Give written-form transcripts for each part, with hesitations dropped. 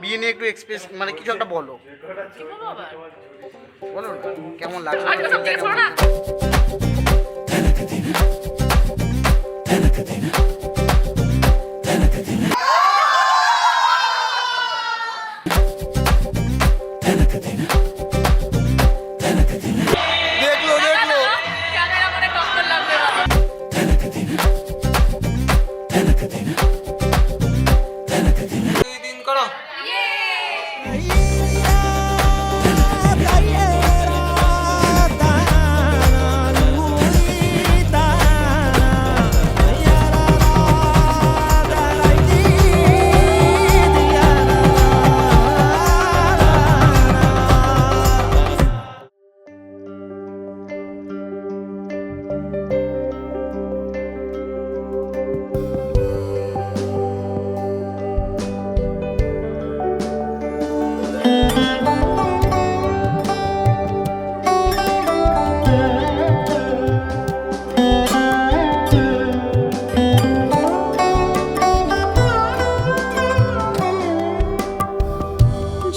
বিয়ে নিয়ে একটু এক্সপ্রেস মানে কিছু একটা বলো। বলো না কেমন লাগছে? দেখলো দেখলো ক্যামেরা মানে টক্কর লাগবে বাবা। দুই দিন করো।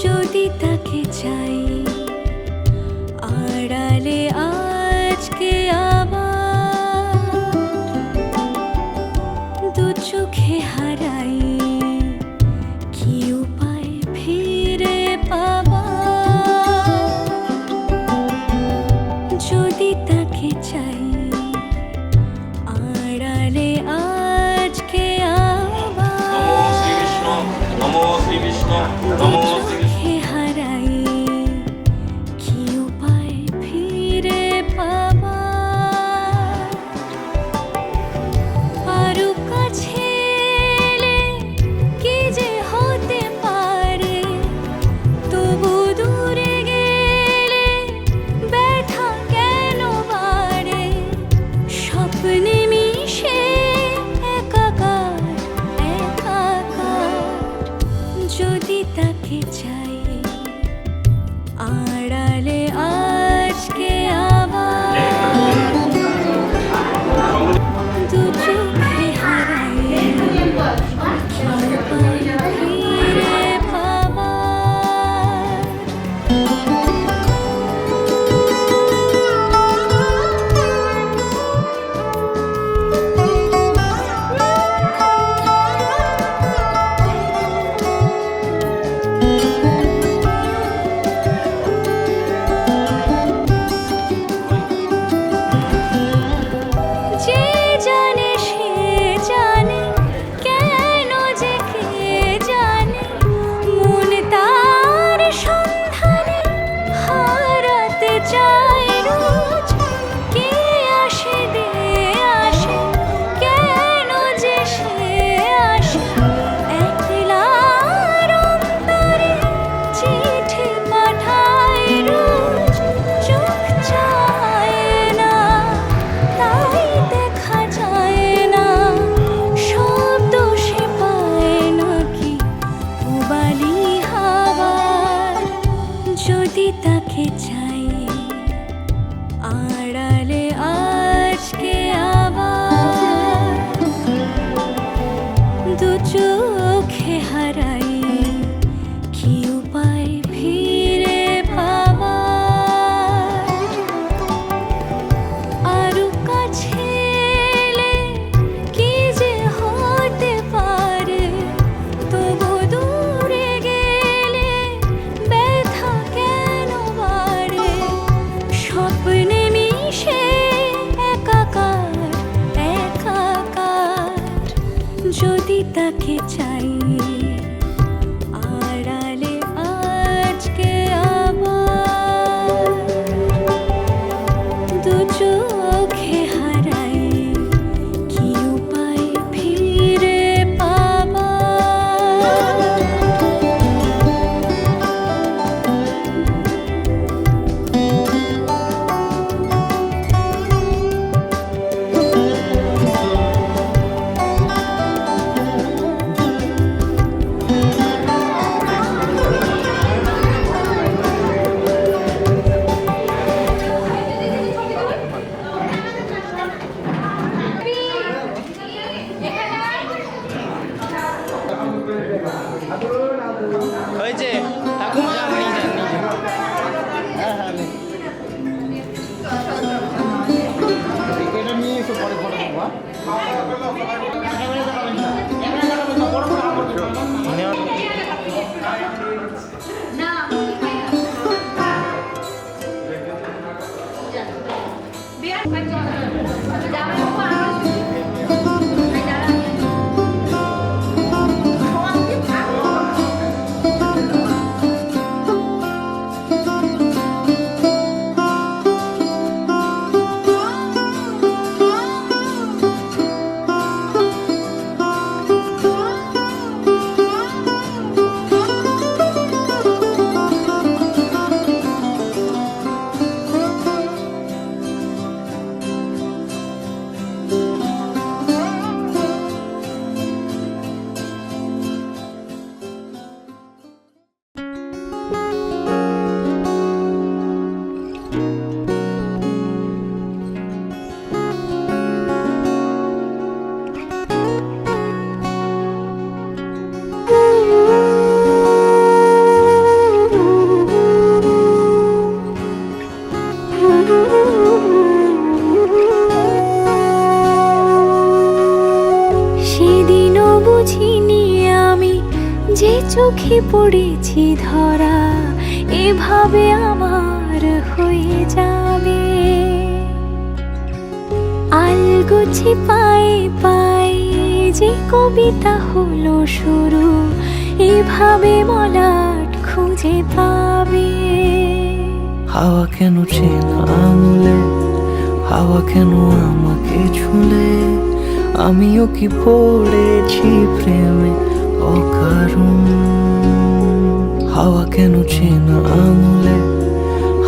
যদি তাকে চাই আড়ালে আজকে আবার দু চোখে হারাই কি উপায় ফিরে পাবার যদি তাকে চাই আড়ালে আজকে আবার নমো শ্রী বিষ্ণু নমো শ্রী চোখে হারাই কি উপায় ফিরে পাবার আরো কাছে এলে কি যে হতে পারে তবু দূরে গেলে ব্যথা কেন বাড়ে স্বপ্নে মিশে একাকার একাকার যদি তাকে চাই আড়ালে আজকে আবার দু চোখে হারাই কি উপায় ফিরে পাবার যে জানে সে জানে কেন যে কে জানে মন তার সন্ধানে হারাতে চায় রোজ কে আসে দে আসে কেন যে সে আসে একলার অন্তরে চিঠি পাঠায় রোজ চোখ চায় না তাই দেখা যায় না শব্দ সে পায় নাকি উবালি হাওয়ার যদি তাকে চাই আড়ালে আজকে আবার দু চোখে হারাই কি উপায় ফিরে পাবার আরো কাছে এলে কি যে হতে পারে তবু দূরে গেলে ব্যথা কেন বাড়ে স্বপ্নে মিশে একাকার একাকার যদি তাকে চাই আড়ালে আজকে আবার হয়েছে ঠাকুমা নিয়ে যান নিয়ে যান। এটা নিয়ে একটু পরে ফটো দেবো। সেদিনও বুঝিনি আমি যে চোখে পড়েছি ধরা এভাবে আমার হয়ে যাবে। আলগোছে পায়ে পায়ে যে কবিতা হলো শুরু এভাবে মলাট খুঁজে পাবে। হাওয়া কেন চেনা আঙুলে, হাওয়া কেন আমাকে ছুলে, আমিও কি পড়েছি প্রেমে অকারণ। হাওয়া কেন চেনা আঙুলে,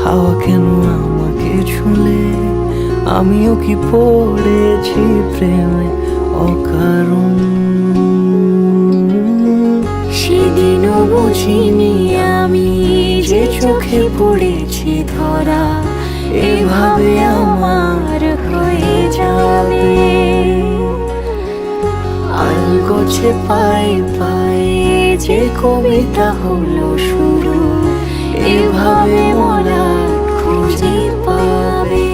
হাওয়া কেন আমাকে ছুলে, আমিও কি পড়েছি প্রেমে অকারণ। সেদিনও বুঝিনি আমি যে চোখে পড়েছি ধরা এভাবে আমার হয়ে যাবে। আলগোছে পায়ে পায়ে যে কবিতা হলো শুরু এভাবে মলাট খুঁজে পাবে।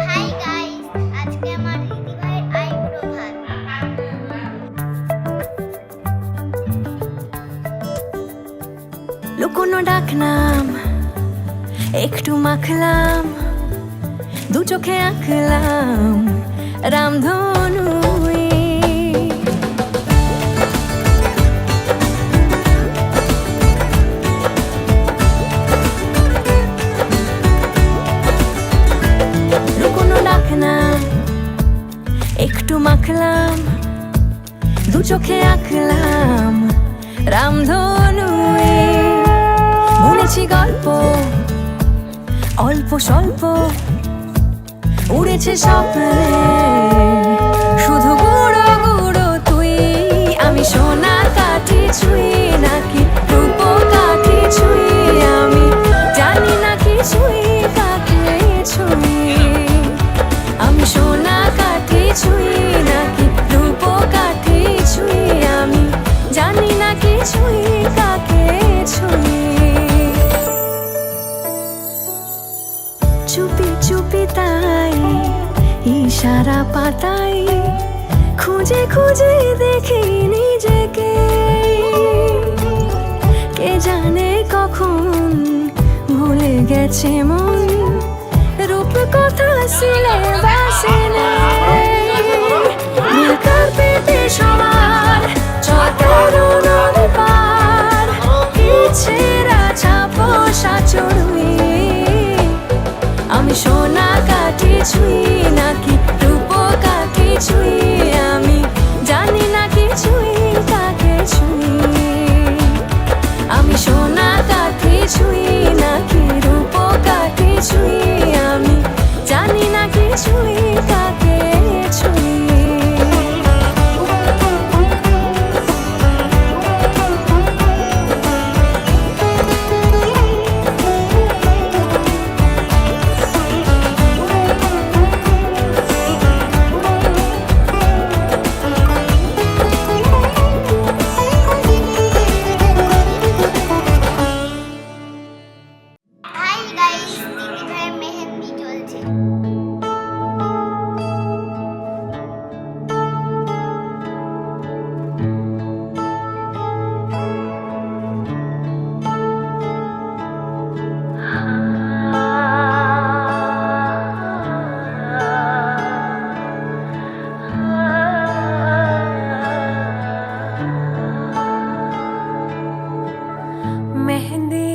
হাই গাইস, আজকে আমার দিদিভাইয়ের আইব্রো ভাত। লুকোনো ডাকনাম একটু মাখলাম, দু চোখে আঁকলাম রামধনু। লুকোনো ডাকনাম একটু মাখলাম, দু চোখে আঁকলাম রামধনু। বুনেছি গল্প অল্প স্বল্প, উড়েছে স্বপ্নে শুধু গুঁড়ো গুঁড়ো তুই। আমি সোনার কাঠি ছুঁই নাকি রূপ কাঠি ছুঁই, আমি জানি না কিছুই কাকে ছুঁই। আমি সোনা কাঠি ছুঁই নাকি রূপ কাঠি ছুঁই, আমি জানি না কিছুই কাকে ছুঁই। চুপি চুপি তাই ইশারা পাতাই খুঁজে খুঁজে দেখি নিজেকে। কে জানে কখন ভুলে গেছে মন, রূপ কথা সিলেবাসে নেই। নীল কার্পেটে সবার চটারো নদী পার, ইচ্ছেরা ছাপোষা চড়ুই। আমি সোনা কাঠি ছুঁই নাকি রূপ কাঠি ছুঁই, আমি জানি না কিছুই কাকে ছুঁই। আমি সোনা কাঠি ছুঁই নাকি রূপ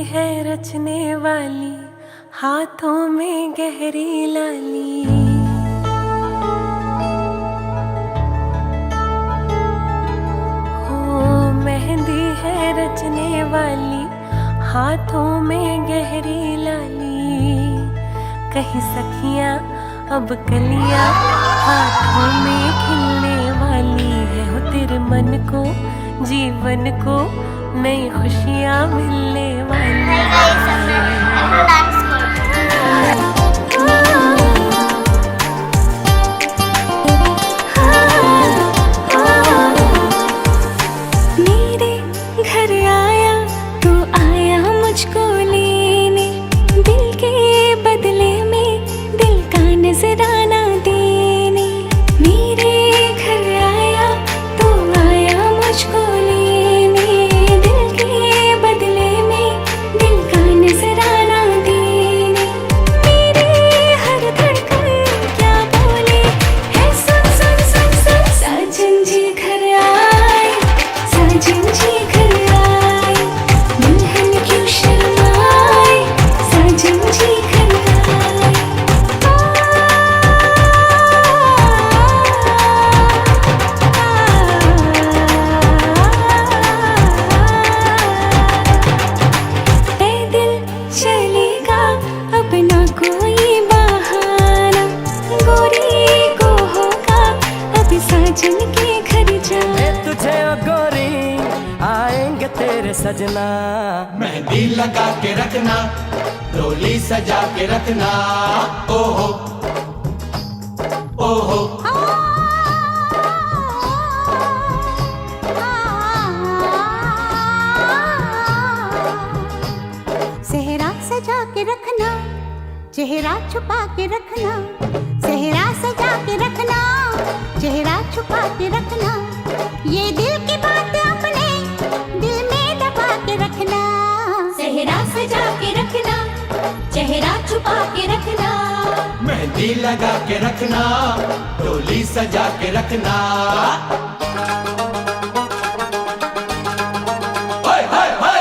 है रचने वाली, हाथों में गहरी लाली। ओ मेहंदी है रचने वाली, हाथों में गहरी लाली। कहीं सखियां अब कलियां हाथों में खिलने वाली है। हो तेरे मन को, जीवन को नई खुशियां मिलने वाली डांस मेरे घर आया तू, आया मुझको लेने, दिल के बदले में दिल का नजराना देने। मेरे घर आया तू, आया मुझको लेने, दिल के बदले में दिल का नजराना देने। मेरे हर धड़कन क्या बोले है, सुन सुन सुन सुन। साजन जी घर आए, साजन जी घर आए, दुल्हन क्यों शर्माए, साजन जी घर आए। पैदल चलेगा अब ना कोई बहाना, गोरी को होगा अब साजन के घर जाना। तुझे ओ गोरी आएंगे तेरे सजना, मेहंदी लगा के रखना, डोली सजा के रखना। ओहो ओहो सेहरा सजा के रखना, चेहरा छुपा के रखना। सेहरा सजा के रखना, चेहरा छुपा के रखना। ये दिल की बात अपने दिल में दबा के रखना। सेहरा सजा के रखना, चेहरा छुपा के रखना। मेहंदी लगा के रखना, डोली सजा के रखना। हाय हाय हाय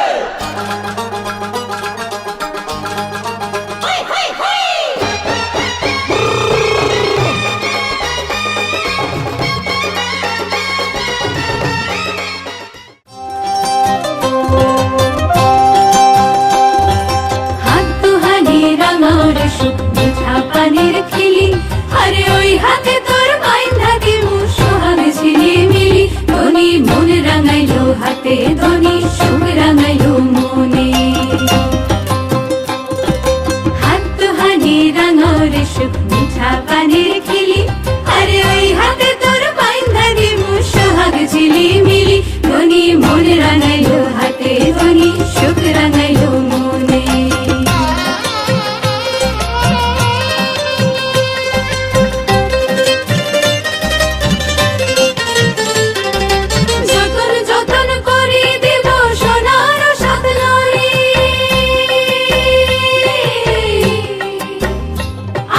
হাত দুহানি রাঙার সুখ মিঠা পানির খিলি, আরে ওই হাতে তোর বাইন্ধা দিমু সোহাগ ঝিলি মিলি। ধনী মন রাঙাইলো হাতে, ধনী সুখ রাঙাইলো মনে। হাত দুহানি রাঙার সুখ মিঠা পানির খিলি, আরে ওই হাতে তোর বাইন্ধা দিমু সোহাগ ঝিলি মিলি। ধনী মন রাঙাইলো হাতে, ধনী সুখ রাঙাইলো মনে। যতন যতন করি দেব সোনার সাত লরি,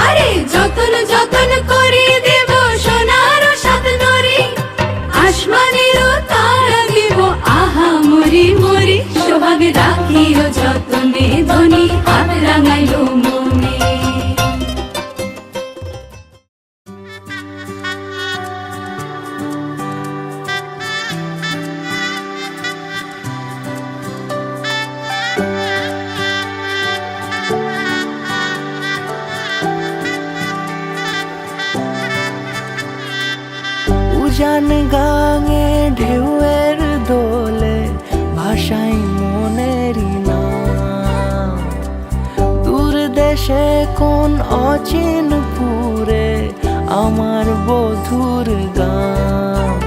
আরে যতন যতন করি দেব সোনার সাত লরি। আসমানেরও তারা দিব আহা মরি মরি, সোহাগ রাখিও যতনে, ধনী হাত রাঙাইলো মনে। উজান গাঙে ঢেউয়ের দোলে ভাষাই মনেরই নাম। দূর দেশে কোন অচিনপুরে আমার বধুর গান।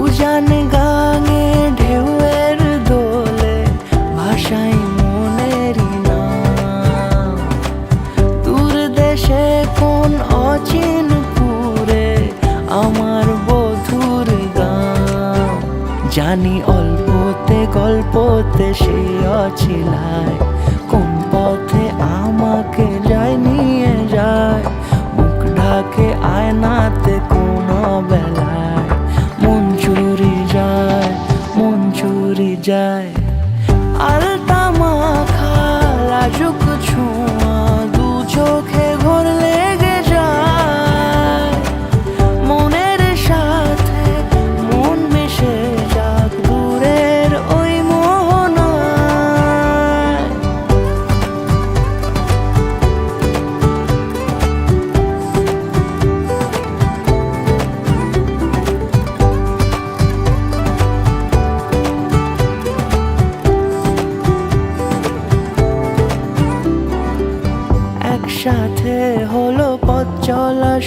উজান গাঙে ঢেউয়ের দোলে ভাষাই মনেরই নাম। দূর দেশে কোন অচিনপুরে আমার বধুর গান। জানি অল্পতে গল্পতে সে অছিলায়, কোন পথে আমাকে যায় নিয়ে যায়। মুখ ঢাকে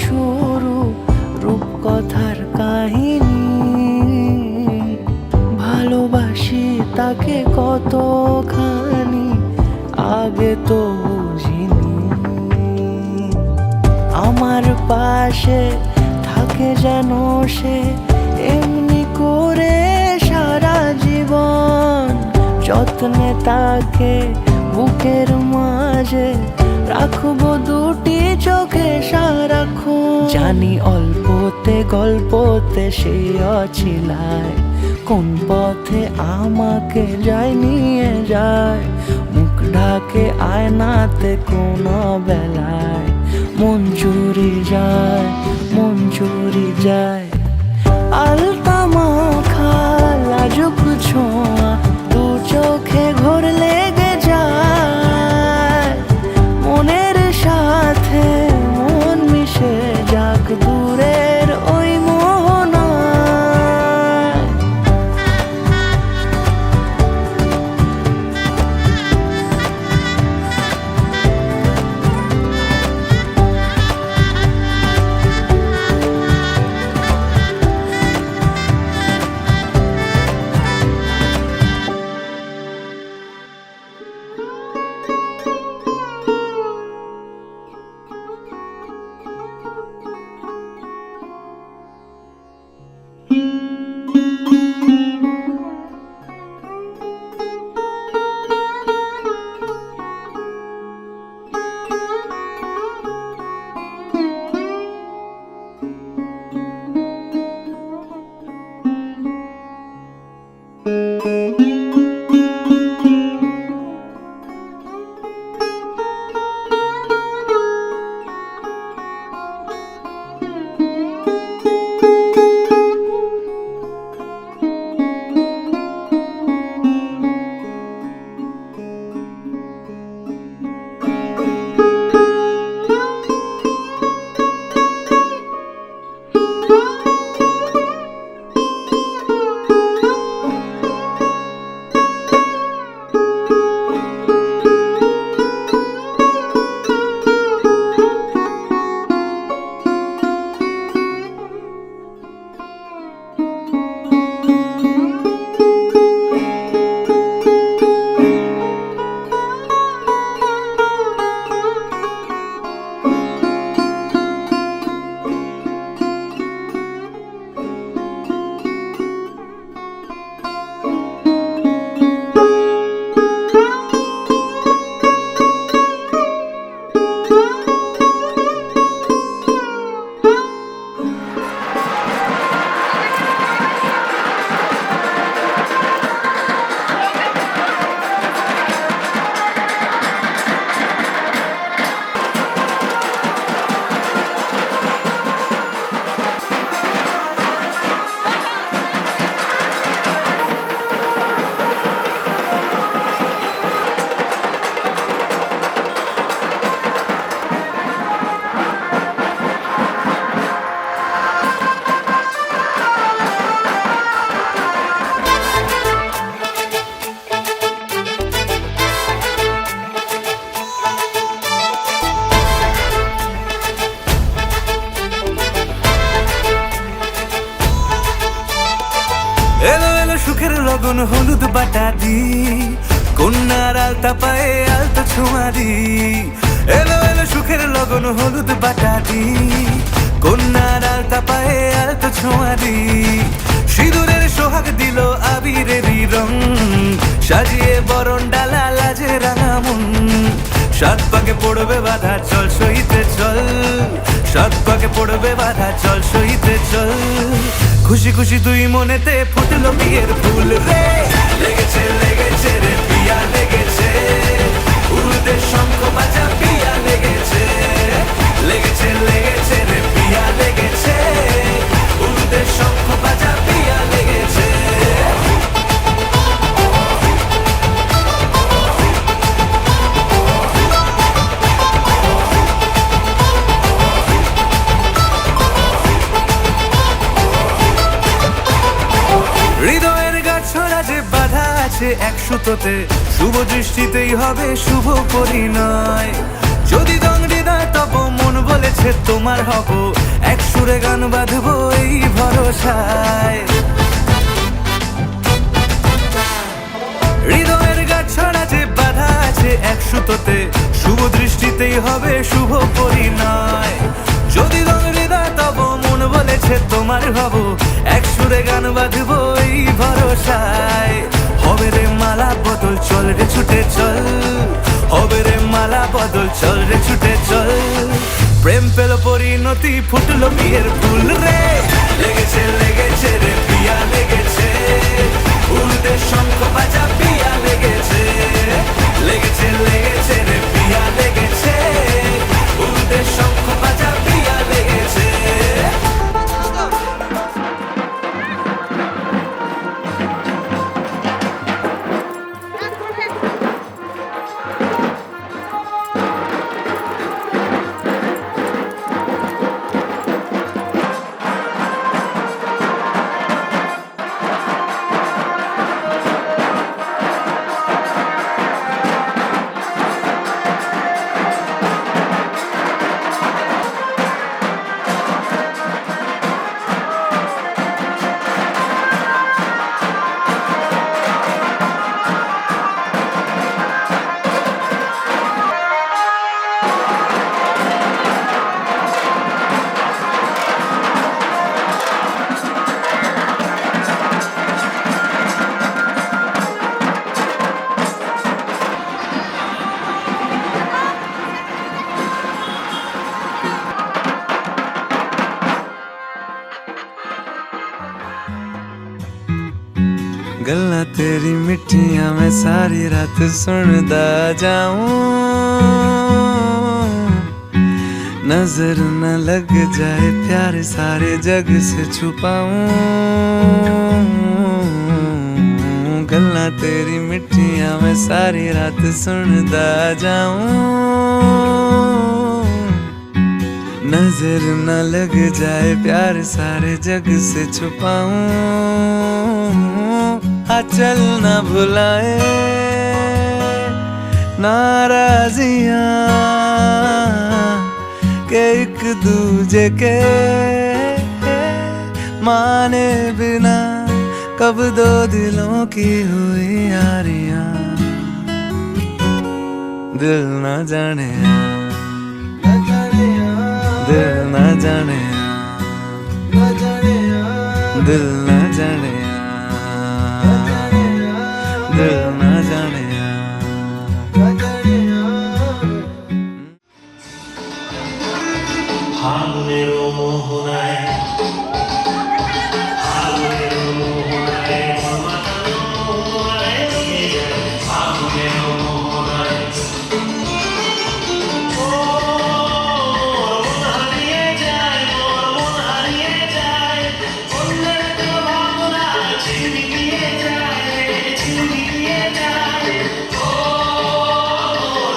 শুরু রূপকথার কাহিনী। ভালোবাসি তাকে কতখানি আগে তো বুঝিনি। আমার পাশে থাকে যেন সে এমনি করে সারা জীবন। যত্নে তাকে বুকের মাঝে রাখবো দুটি চোখে সারাক্ষণ। জানি অল্পতে গল্পতে সে অছিলায়, কোন পথে আমাকে যায় নিয়ে যায়। মুখ ঢাকে আয়নাতে কোন বেলায় মন চুরি যায়, মন চুরি যায়। আলতা মাখা লাজুক ছোঁয়া দু চোখে ঘোর লেগে যায়। মনের সাথে মন মিশে যাক দূরের ওই মোহনায়। এলো এলো সুখের লগন হলুদ বাটা দি, কন্যার আলতা পায়ে আলতা ছোঁয়া দি। এলো এলো সুখের লগন হলুদ বাটা দি, কন্যার আলতা পায়ে আলতা ছোঁয়া দি। সিঁদুরের সোহাগ দিল আবিরেরই রং, সাজিয়ে বরণ ডালা লাজে রাঙা মন। সাত পাকে পড়বে বাধা চল সইতে চল, সাত পাকে পড়বে বাধা চল সইতে চল। খুশি খুশি দুই মনেতে ফুটলো বিয়ের ফুল রে। লেগেছে লেগেছে রে পিয়া লেগেছে, উরুদের শঙ্খ বাজা পিয়া লেগেছে। লেগেছে লেগেছে রে পিয়া লেগেছে, উরুদের শঙ্খ বাজা পিয়া লেগেছে। হৃদয়ের গাছড়া যে বাধা আছে এক সুতোতে, শুভ দৃষ্টিতেই হবে শুভ পরিণয়। যদি দং হৃদয় তব মন বলে বলেছে তোমার হব, এক সুরে গান বাঁধবো এই ভরসায়। হৃদয়ের গাছ ছড়া যে বাধা আছে এক সুতোতে, শুভ দৃষ্টিতেই হবে শুভ পরিণয়। যদি রং হৃদয় তব মন বলেছে তোমার হব, এক সুরে গান বাঁধবো এই ভরসায়। হবে রে মালা বদল চল রে ছুটে চল, হবে রে মালা বদল চল রে ছুটে চল। প্রেম পেল পরিণতি ফুটলো বিয়ের ফুল রে, লেগেছে লেগেছে রে পিয়া লেগেছে, উল্টে শঙ্খ বাজা পিয়া লেগেছে, লেগেছে লেগেছে রে পিয়া লেগেছে, উল্টে শঙ্খ বাজা পিয়া লেগেছে। गल्ला तेरी मिठियां मैं सारी रात सुनदा जाऊं, नजर न लग जाए प्यार सारे जग से छुपाऊं। गल्ला तेरी मिठियां मैं सारी रात सुनदा जाऊं, नजर न लग जाए प्यार सारे जग से छुपाऊं। चल न भुलाए नाराजियां के एक दूजे के माने बिना, कब दो दिलों की हुई यारियां। दिल न जाने दिल न जाने दिल न जाने दिल न जाने। ফাগুনেরও মোহনায় ফাগুনেরও মোহনায় মাতানো মোহনায় ফাগুনেরও মোহনায় ও মন হারিয়ে যায়, মন হারিয়ে যায়, অন্যের তো ভাবনা ছিনিয়ে যায়, ছিনিয়ে যায়। ও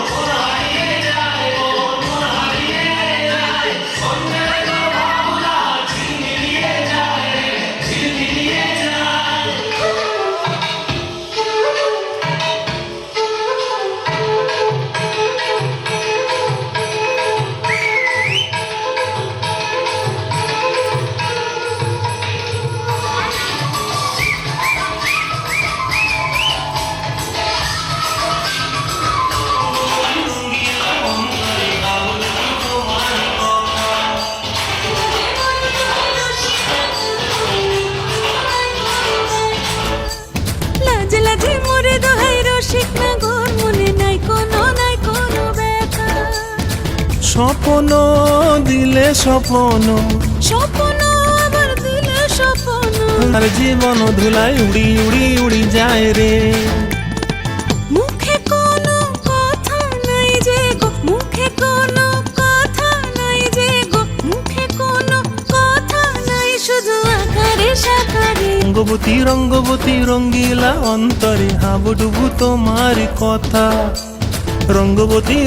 মন হারিয়ে যায়, মন হারিয়ে যায়, অন্যের তো ভাবনা ছিনিয়ে যায়, ছিনিয়ে যায়। লাজ লাজে মোরে দোহাই রসিক না গোর মনে নাই কোনো ব্যথা। স্বপ্ন দিলে স্বপ্ন, স্বপ্ন আবার দিলে স্বপ্ন, আর জীবন ধুলায় উড়ি উড়ি উড়ি যায় রে। মুখে কোনো কথা নাই যে গো, মুখে কোনো কথা নাই যে গো, মুখে কোনো কথা নাই, শুধু আকারে সাকারে। রঙ্গবতী রঙ্গিলা অন্তরে হাবুডুবু তোমার কথা। রঙ্গবতী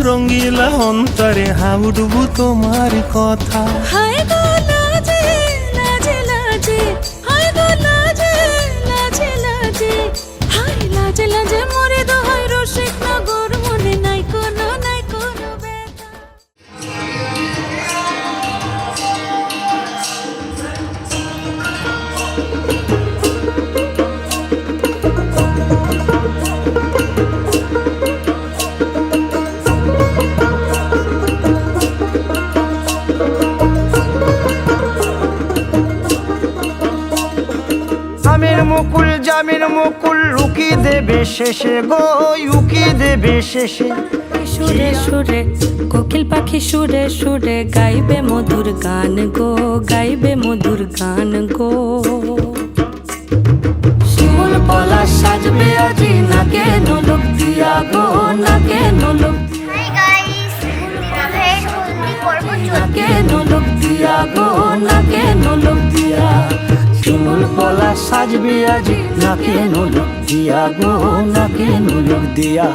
রঙ্গিলা অন্তরে হাবুডুবু তোমার কথা। হায় গো লাজে লাজে লাজে, হায় গো লাজে লাজে লাজে, হায় লাজে লাজে মোরে দোহাই রসিক না গোর মনে নাই কোনো ব্যথা। মুকুল জামিন মুকুল উকি দেবে শেষে গো উকি দেবে শেষে। সুরে সুরে কোকিল পাখি সুরে সুরে গাইবে মধুর গান গো, গাইবে মধুর গান গো। শিমুল পলাশ সাজবে আজি নাকে নোলক দিয়া গো, নাকে নোলক নাকে নোলক দিয়া গো, নাকে নোলক দিয়া। শিমুল পলাশ সাজবে আজি নাকে নোলক দিয়া গো, নাকে নোলক দিয়া।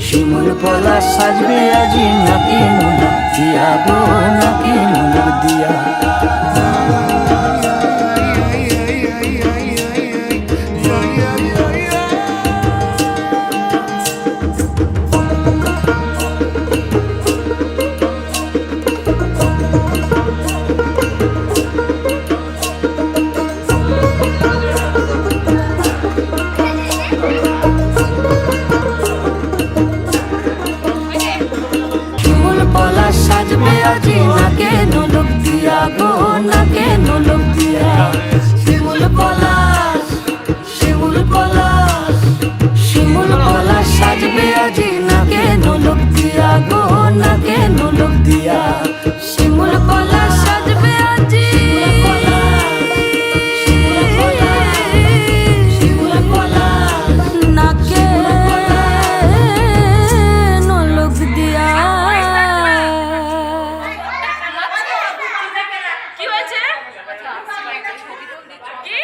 শিমুল পলাশ সাজবে আজি নাকে নোলক দিয়া গো, নাকে নোলক দিয়া। সাজবে আজি নাকে নোলক দিয়া গো, নাকে নোলক দিয়া। শিমুল পলাশ শিমুল পলাশ শিমুল পলাশ সাজবে আজি নাকে নোলক দিয়া গো, নাকে নোলক দিয়া। শিমুল পলাশ সাজবে আজি শিমুল পলাশ নাকে নোলক দিয়া। কি হয়েছে কি?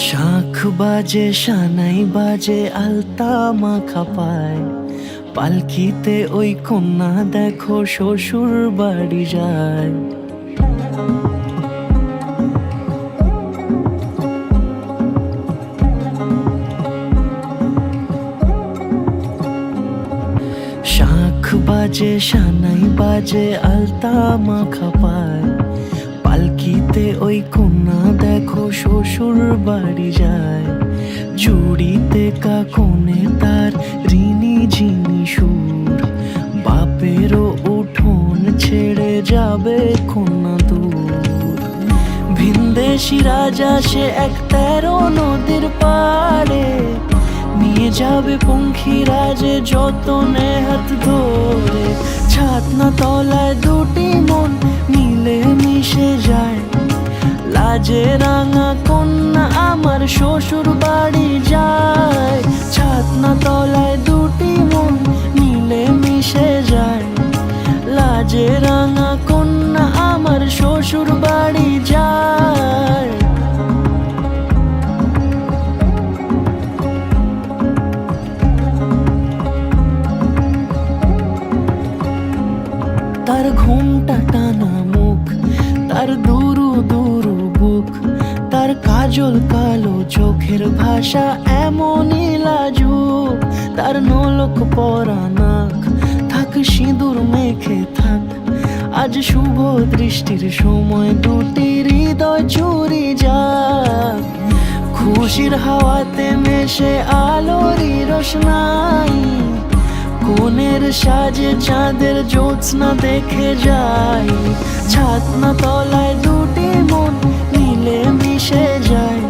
শাঁখ বাজে সানাই বাজে আলতা মাখা পায়, পালকিতে ওই কন্যা দেখো শ্বশুর বাড়ি যায়। শাঁখ বাজে সানাই বাজে আলতা মাখা পায়, পালকিতে ওই কন্যা দেখো শ্বশুর বাড়ি যায়। চুড়িতে কাকনে তার ঋণী ঝিনি সুর, বাপেরও উঠোন ছেড়ে যাবে কন্যা দূর। ভিনদেশি রাজা সে এক 13 নদীর পাড়ে, নিয়ে যাবে পঙ্খিরাজে যতনে হাত ধরে। ছাতনা তলায় দুটি মন মিলে মিশে যায়, লাজে রাঙা কন্যা আমার শ্বশুর বাড়ি যায়। ছাতনা তলায় দুটি মন মিলে মিশে যায়, লাজে রাঙা কন্যা আমার শ্বশুর বাড়ি যায়। তার ঘুমটা টানা মুখ, তার দুরু দুরু বুক, তার কাজল কালো চোখের ভাষা এমনই লাজুক। তার নোলক পরা নাক থাক সিঁদুর মেখে থাক, আজ শুভ দৃষ্টির সময় দুটি হৃদয় চুরি যাক। খুশির হাওয়াতে মেশে আলোরই রোশনাই, কোণের সাজে চাঁদের জ্যোৎস্না দেখে যাই। ছাতনা তলায় দুটি মন মিলে মিশে যায়,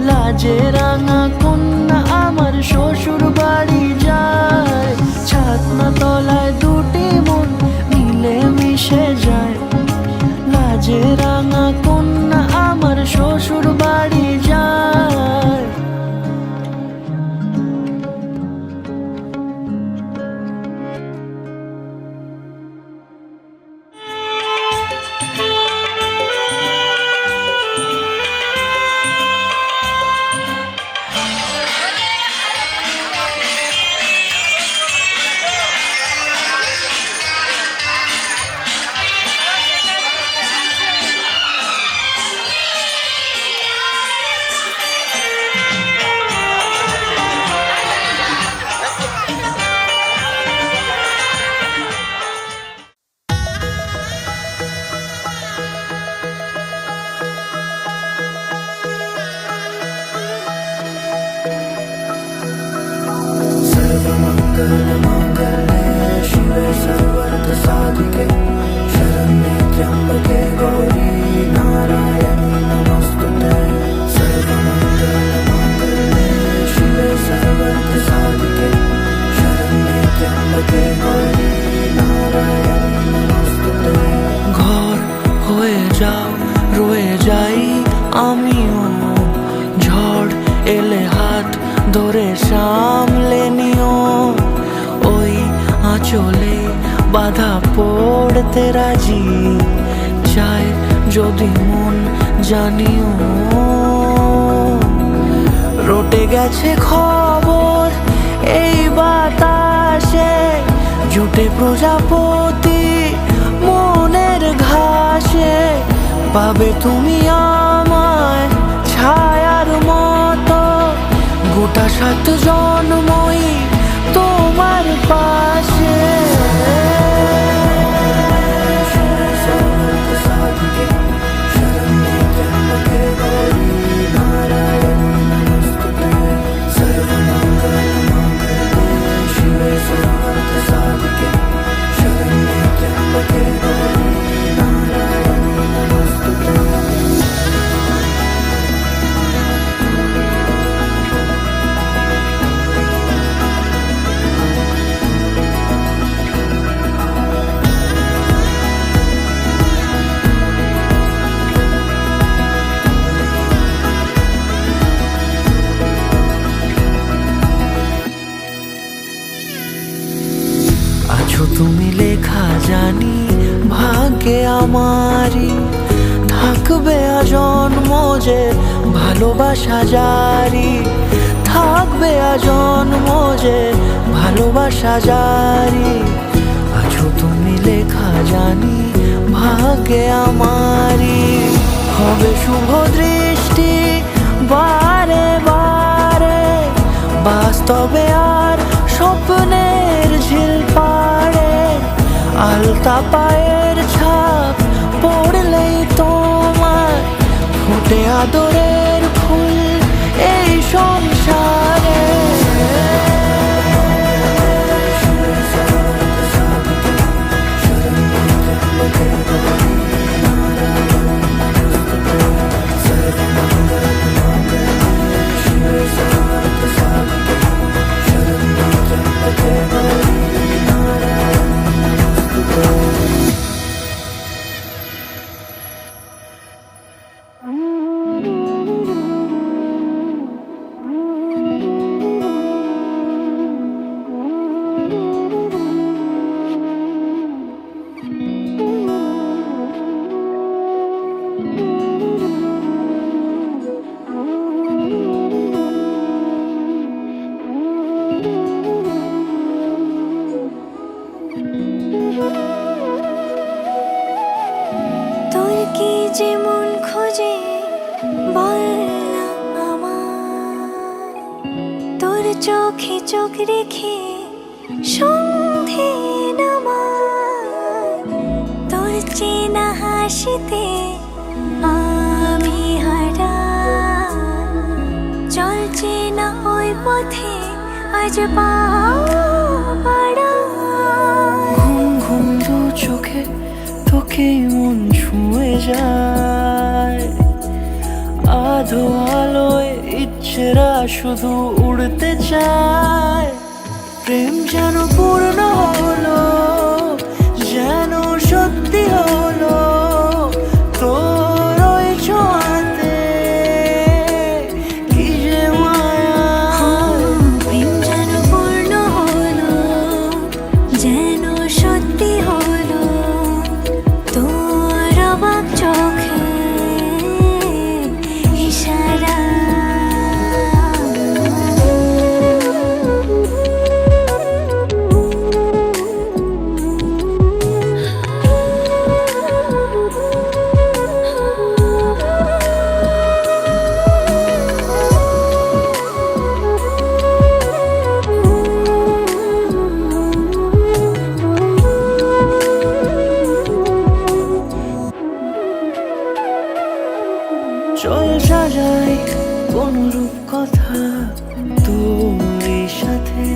লাজে রাঙা কন্যা আমার শ্বশুর বাড়ি যায়। ছাতনা তলায় দুটি মন মিলে মিশে যায়, লাজে রাঙা কন্যা আমার শ্বশুর বাড়ি যায়। চলে বাধা পড়তে রাজি চায় যদি মন জানিও রটে গেছে খবর এই বাতাসে জুটে প্রজাপতি মনের ঘাসে পাবে তুমি আমায় ছায়ার মতো গোটা 7 জন্মই তোমার পাশে আছো তুমি লেখা জানি ভাগ্যে আমারই থাকবে আজন্ম যে ভালোবাসা জারি থাকবে আজন্ম যে ভালোবাসা জারি আছো তুমি লেখা জানি ভাগ্যে আমারই হবে শুভ দৃষ্টি বারে বারে বাস্তবে আর স্বপ্নের ঝিল পাড়ে আলতা পায়ের ছাপ পড়লেই তোমার ফুটে আদরের ফুল এই সংসারে তোর কি যে মন খোঁজে বল না আমায় তোর চোখে চোখ রেখে সন্ধে নামায় তোর চেনা হাসিতে আমি হারাই চল চেনা ওই পথে আজ পা ঘুম ঘুম দু চোখে তোকে মন ছুঁয়ে যায় আধো আলোয় ইচ্ছেরা শুধু উড়তে চায় প্রেম যেন পূর্ণ হলো যেন সত্যি হলো তোর ওই ছোঁয়াতে কি যে মায়া প্রেম যেন পূর্ণ হলো যেন সত্যি হলো তোর অবাক চোখে ইশারা চল সাজাই কোন রূপ কথা তোর সাথে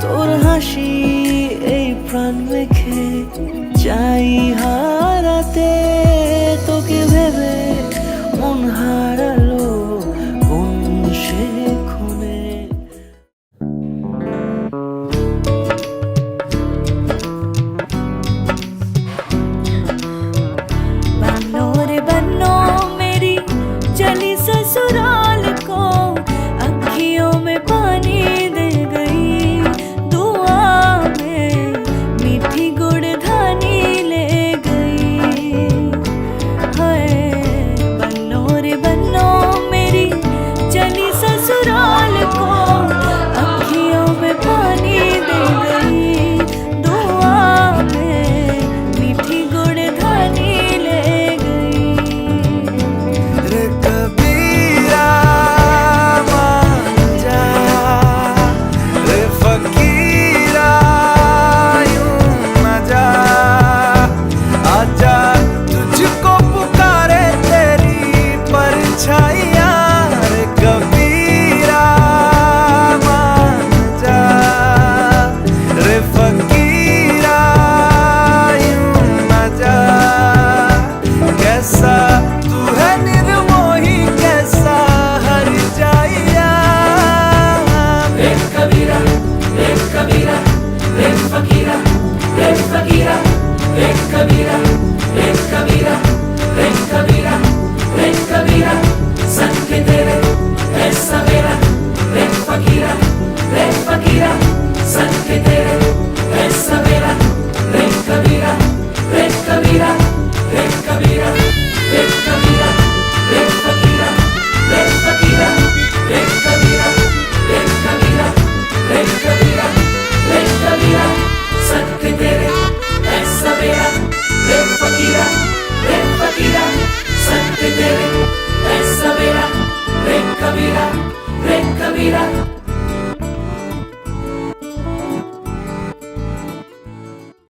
তোর হাসি এই প্রাণ মেখে চাই হারাতে তোকে ভেবে মন হারালো কোন সে খুনে बनो रे बनो मेरी चली ससुराल को अखियों में पानी दे गई दुआ में कबीरा रे कबीरा रे फकीरा रे फकीरा रे कबीरा रे कबीरा रे कबीरा रे कबीरा संग के तेरे है सवेरा रे फकीरा संग के तेरे है सवेरा रे कबीरा रे कबीरा रे कबीरा रे कबीरा रे फकीरा रे फकीरा रे कबीरा रे कबीरा रे कबीरा रे कबीरा संग के तेरे है सवेरा रे फकीरा संग के तेरे है सवेरा रे कबीरा